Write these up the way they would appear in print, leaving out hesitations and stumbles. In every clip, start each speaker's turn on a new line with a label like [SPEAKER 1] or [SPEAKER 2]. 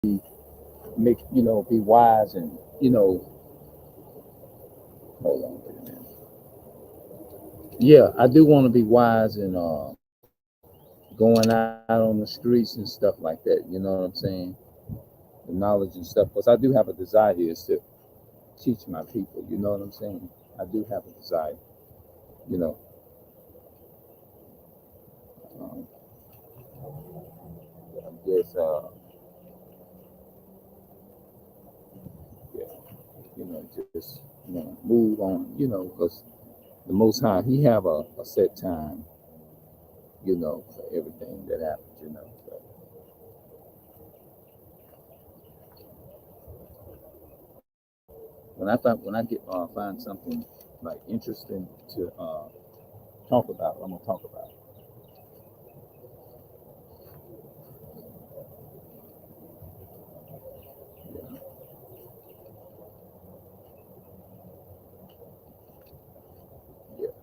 [SPEAKER 1] make be wise and hold on wait a minute. Yeah, I do want to be wise and going out on the streets and stuff like that. You know what I'm saying? The knowledge and stuff. Because I do have a desire here is to teach my people. You know what I'm saying? I do have a desire. You know, um, I guess yeah, just move on. Because the Most High He have a set time. For everything that happens. So, when I get find something like interesting to talk about, I'm gonna talk about it. Yeah, yeah,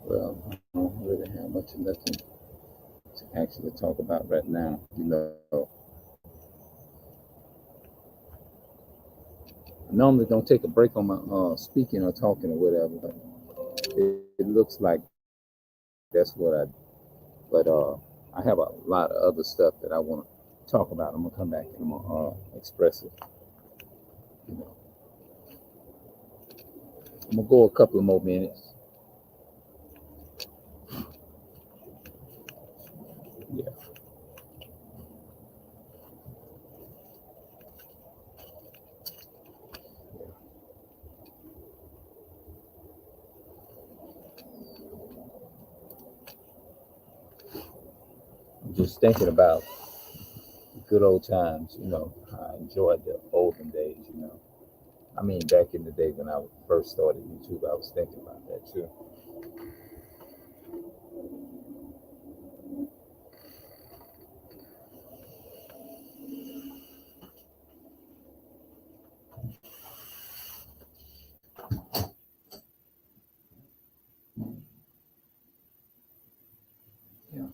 [SPEAKER 1] well, I don't really have much of nothing to actually talk about right now. I normally don't take a break on my speaking or talking or whatever, but it looks like that's what I. But I have a lot of other stuff that I want to talk about. I'm gonna come back and I'm gonna express it. You know, I'm gonna go a couple of more minutes. Yeah, I'm just thinking about good old times. I enjoyed the olden days. I mean, back in the day when I first started YouTube, I was thinking about that too. Yeah.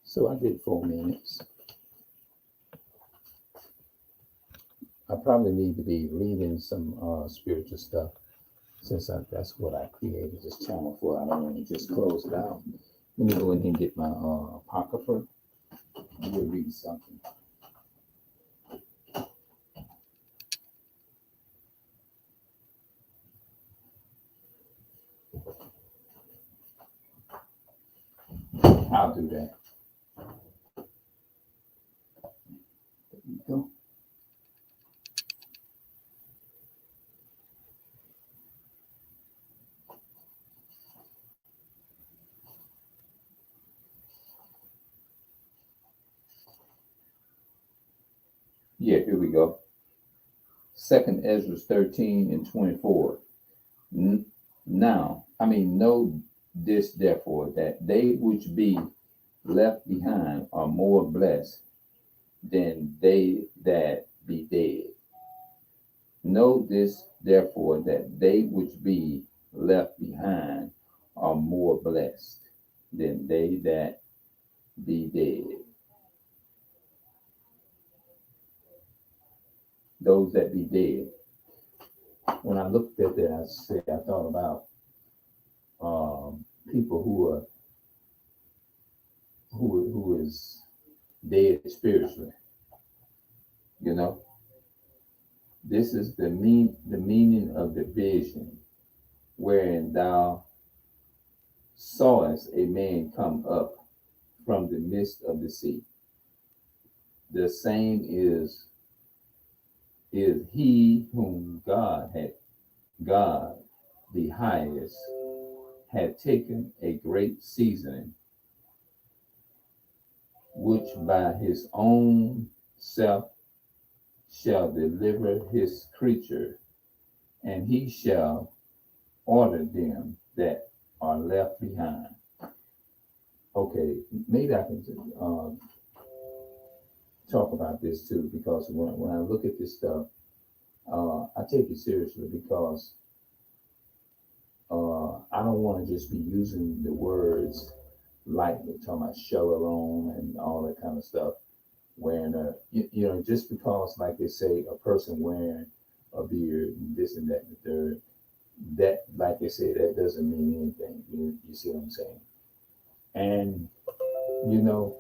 [SPEAKER 1] So I did 4 minutes. I probably need to be reading some spiritual stuff since that's what I created this channel for. I don't want to just close it out. Let me go ahead and get my apocrypha. We'll read something. I'll do that. There you go. Yeah, here we go. Second Ezra 13 and 24. Now, I mean, know this therefore, that they which be left behind are more blessed than they that be dead. Know this therefore, that they which be left behind are more blessed than they that be dead. Those that be dead. When I looked at that, I thought about people who is dead spiritually. You know, this is the meaning of the vision, wherein thou sawest a man come up from the midst of the sea. The same is he whom God the highest had taken a great seasoning, which by his own self shall deliver his creature, and he shall order them that are left behind. Okay, maybe I can talk about this too, because when I look at this stuff, I take it seriously because I don't want to just be using the words lightly, talking about shalom and all that kind of stuff. Wearing you know, just because, like they say, a person wearing a beard and this and that and the third, that, like they say, that doesn't mean anything. You see what I'm saying? And you know,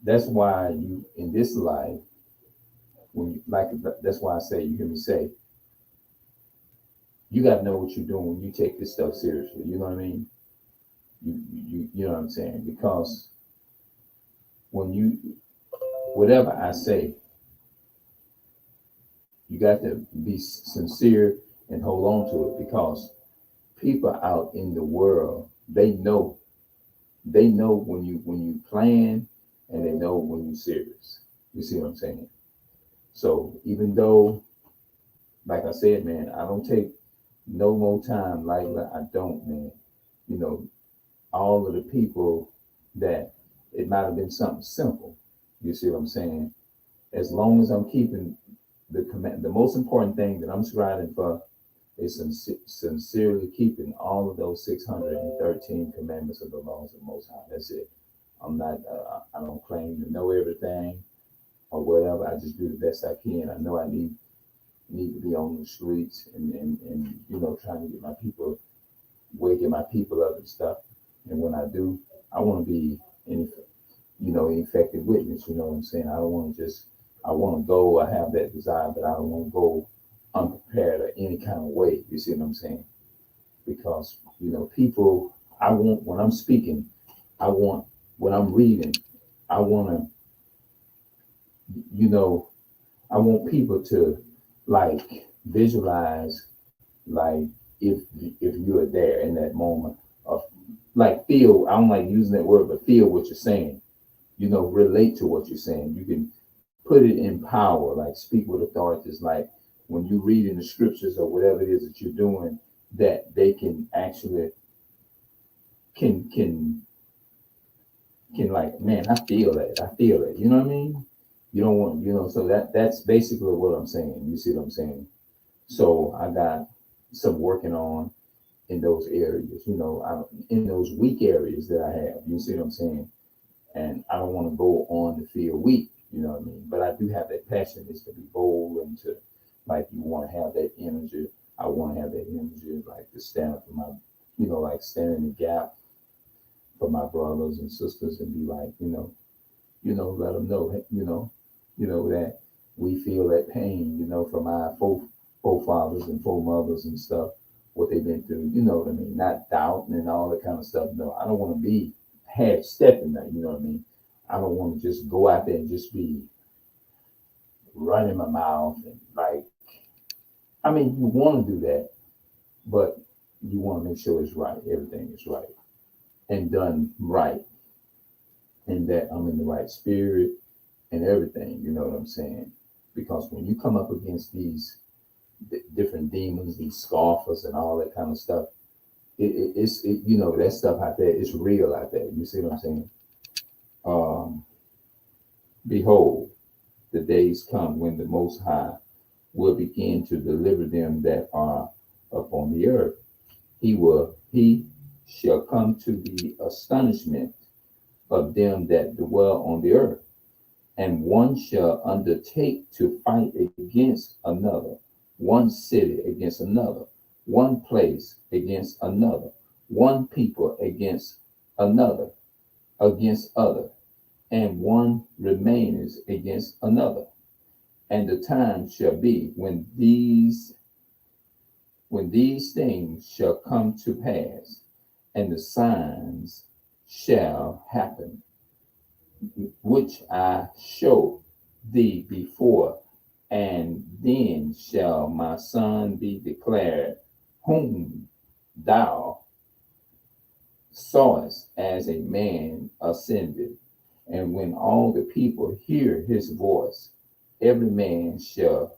[SPEAKER 1] that's why you in this life, when you like, that's why I say, you hear me say, you got to know what you're doing when you take this stuff seriously. You know what I mean? You know what I'm saying? Because when you, whatever I say, you got to be sincere and hold on to it, because people out in the world, they know when you plan, and they know when you're serious. You see what I'm saying? So even though, like I said, man, I don't take no more time lightly. I don't, man. You know, all of the people that it might have been something simple. You see what I'm saying? As long as I'm keeping the command, the most important thing that I'm striving for is sincerely keeping all of those 613 commandments of the laws of the Most High. That's it. I'm not. I don't claim to know everything or whatever. I just do the best I can. I know I need to be on the streets and you know, trying to get my people, waking my people up and stuff. And when I do, I want to be any, you know, an effective witness. You know what I'm saying? I don't want to just. I want to go. I have that desire, but I don't want to go unprepared or any kind of way. You see what I'm saying? Because you know, people. I want, when I'm speaking. I want, when I'm reading. I want to. You know, I want people to like visualize, like if you are there in that moment of, like, feel. I don't like using that word, but feel what you're saying. You know, relate to what you're saying. You can put it in power, like speak with authorities, like when you read in the scriptures or whatever it is that you're doing, that they can actually can can can like, man, I feel that. I feel it. You know what I mean? You don't want, you know, so that's basically what I'm saying. You see what I'm saying? So I got some working on in those areas, you know, in those weak areas that I have. You see what I'm saying? And I don't want to go on to feel weak, you know what I mean? But I do have that passion, is to be bold and to, like, you want to have that energy. I want to have that energy, like to stand up for my, you know, like stand in the gap for my brothers and sisters and be like, let them know, that we feel that pain, from our forefathers and foremothers and stuff, what they've been through, you know what I mean? Not doubting and all that kind of stuff. No, I don't want to be half stepping that, you know what I mean? I don't want to just go out there and just be running my mouth and like, I mean, you want to do that, but you want to make sure it's right. Everything is right and done right, and that I'm in the right spirit and everything. You know what I'm saying? Because when you come up against these different demons, these scoffers, and all that kind of stuff,
[SPEAKER 2] that stuff out there, it's real out there. You see what I'm saying? Um, Behold, the days come when the Most High will begin to deliver them that are upon the earth. He shall come to the astonishment of them that dwell on the earth, and one shall undertake to fight against another, one city against another, one place against another, one people against other, and one remains against another. And the time shall be when these things shall come to pass, and the signs shall happen, which I showed thee before, and then shall my son be declared, whom thou sawest as a man ascended. And when all the people hear his voice, every man shall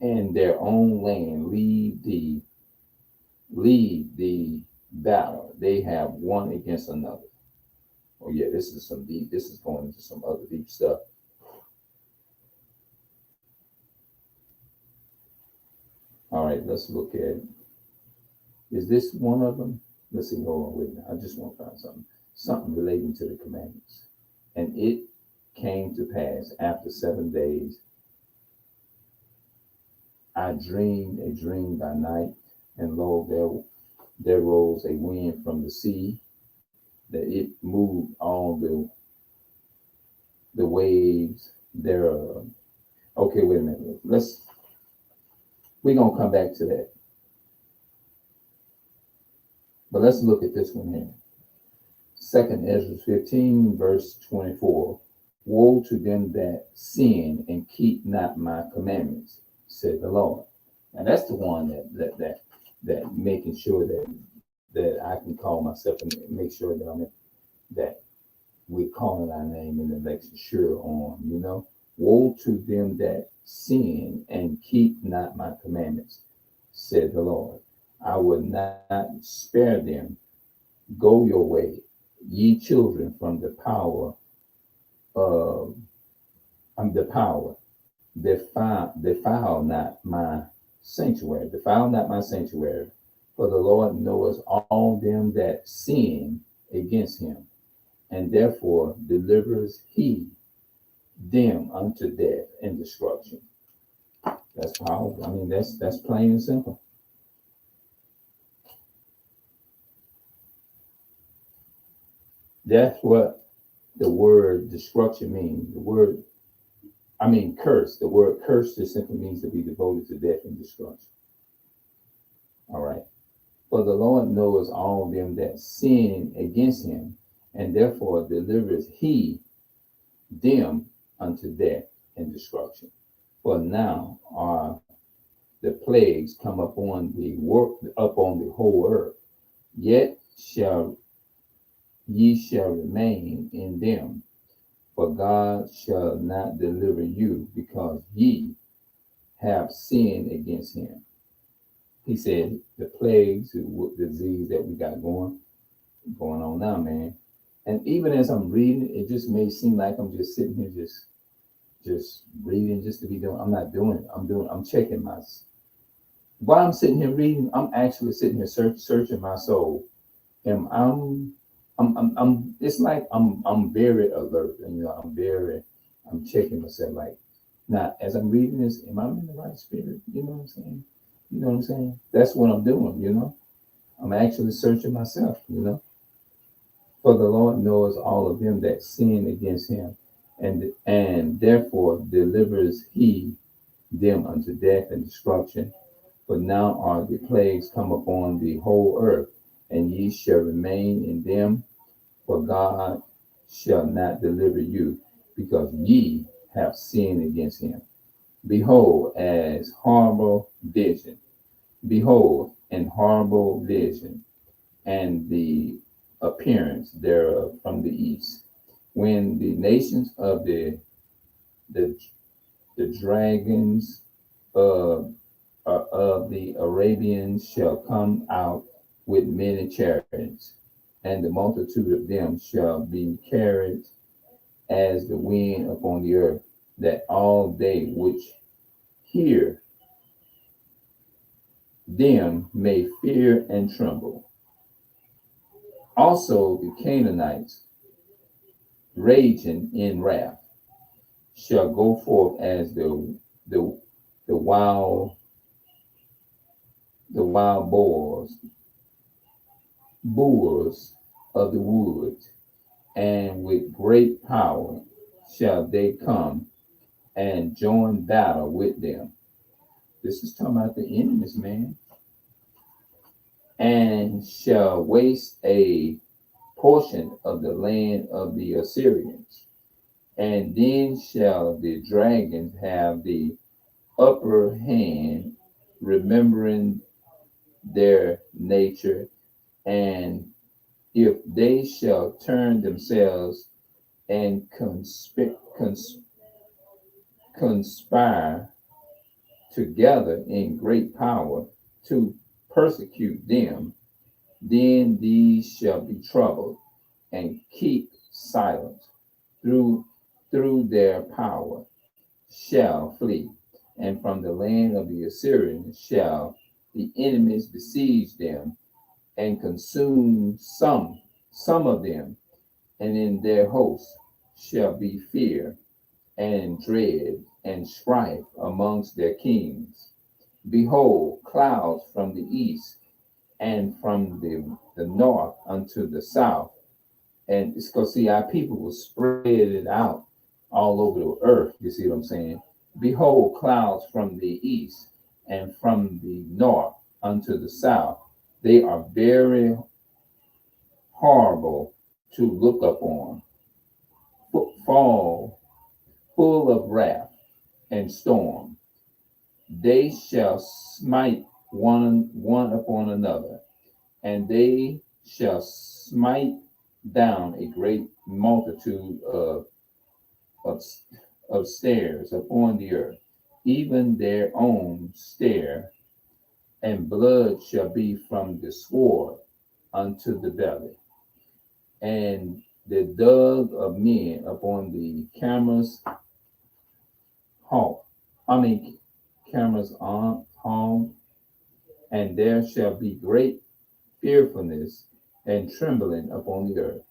[SPEAKER 2] in their own land leave the battle they have one against another. Oh yeah, this is some deep. This is going into some other deep stuff. All right, let's look at. Is this one of them? Let's see. Hold on, wait a minute. I just want to find something relating to the commandments. And it came to pass after 7 days, I dreamed a dream by night, and lo, there rose a wind from the sea, that it moved all the waves thereof. Okay, wait a minute. We're gonna come back to that. But let's look at this one here. Second Ezra 15, verse 24. Woe to them that sin and keep not my commandments, said the Lord. And that's the one that making sure that I can call myself and make sure that we're calling our name in the election sure on, Woe to them that sin and keep not my commandments, said the Lord. I will not spare them. Go your way, ye children, from the power of the power. Defile not my sanctuary. Defile not my sanctuary. For the Lord knoweth all them that sin against him, and therefore delivers he them unto death and destruction. That's powerful. I mean, that's plain and simple. That's what the word destruction means. Curse. The word curse just simply means to be devoted to death and destruction. All right. For the Lord knows all them that sin against him, and therefore delivers he them unto death and destruction. For now are the plagues come upon the whole earth, yet ye shall remain in them, for God shall not deliver you, because ye have sinned against him. He said the plagues, the disease that we got going on now, man. And even as I'm reading, it just may seem like I'm just sitting here just reading just to be doing. I'm not doing it. I'm checking my. While I'm sitting here reading, I'm actually sitting here searching my soul, and I'm it's like I'm very alert, and I'm checking myself, like, now as I'm reading this, am I in the right spirit? You know what I'm saying? You know what I'm saying? That's what I'm doing. I'm actually searching myself. For the Lord knows all of them that sin against him, and therefore delivers he them unto death and destruction. But now are the plagues come upon the whole earth, and ye shall remain in them, for God shall not deliver you, because ye have sinned against him. Behold, as horrible vision. Behold, an horrible vision, and the appearance thereof from the east, when the nations of the, the dragons of the Arabians shall come out with many chariots, and the multitude of them shall be carried as the wind upon the earth, that all they which hear them may fear and tremble. Also the Canaanites, raging in wrath, shall go forth as the, the wild boars of the wood, and with great power shall they come and join battle with them. This is talking about the enemies, man. And shall waste a portion of the land of the Assyrians. And then shall the dragons have the upper hand, remembering their nature, and if they shall turn themselves and conspire together in great power to persecute them, then these shall be troubled and keep silent through their power shall flee, and from the land of the Assyrians shall the enemies besiege them and consume some of them, and in their host shall be fear and dread and strife amongst their kings. Behold, clouds from the east and from the north unto the south. And it's because, see, our people will spread it out all over the earth. You see what I'm saying? Behold, clouds from the east and from the north unto the south. They are very horrible to look upon, fall full of wrath and storm. They shall smite one upon another, and they shall smite down a great multitude of, of stairs upon the earth, even their own stair, and blood shall be from the sword unto the belly, and the dug of men upon the cameras halt. Cameras on home, and there shall be great fearfulness and trembling upon the earth,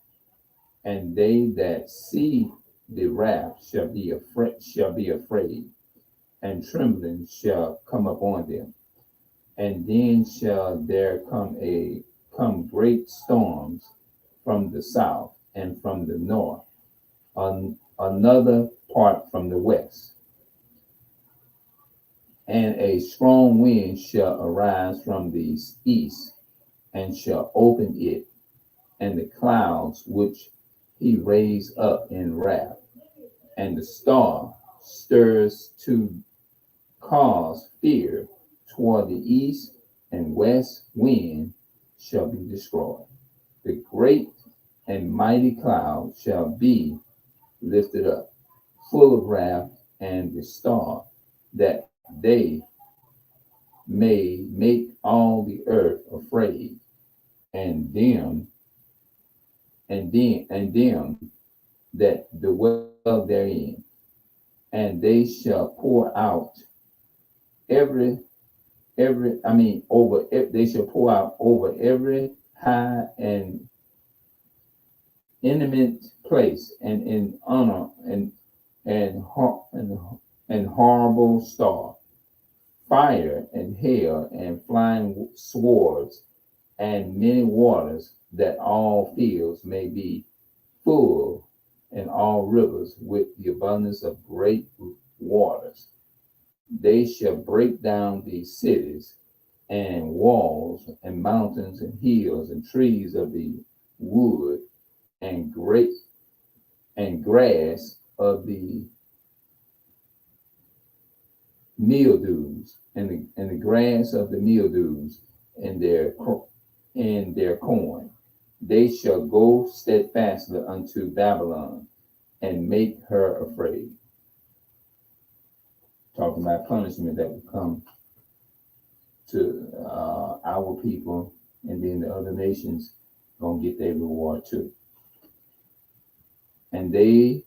[SPEAKER 2] and they that see the wrath shall be afraid, and trembling shall come upon them, and then shall there come great storms from the south and from the north, another part from the west, and a strong wind shall arise from the east, and shall open it, and the clouds which he raised up in wrath, and the star stirs to cause fear toward the east and west wind shall be destroyed. The great and mighty cloud shall be lifted up, full of wrath, and the star, that they may make all the earth afraid, and them that dwell therein, and they shall pour out they shall pour out over every high and eminent place, and in honor and horrible star, fire and hail and flying swords, and many waters, that all fields may be full, and all rivers with the abundance of great waters. They shall break down these cities and walls and mountains and hills and trees of the wood and great and grass of the mildews, and the grass of the mildews in their corn. They shall go steadfastly unto Babylon and make her afraid. Talking about punishment that will come to our people and then the other nations gonna get their reward too. And they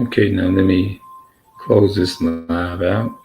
[SPEAKER 2] Okay, now let me close this live out.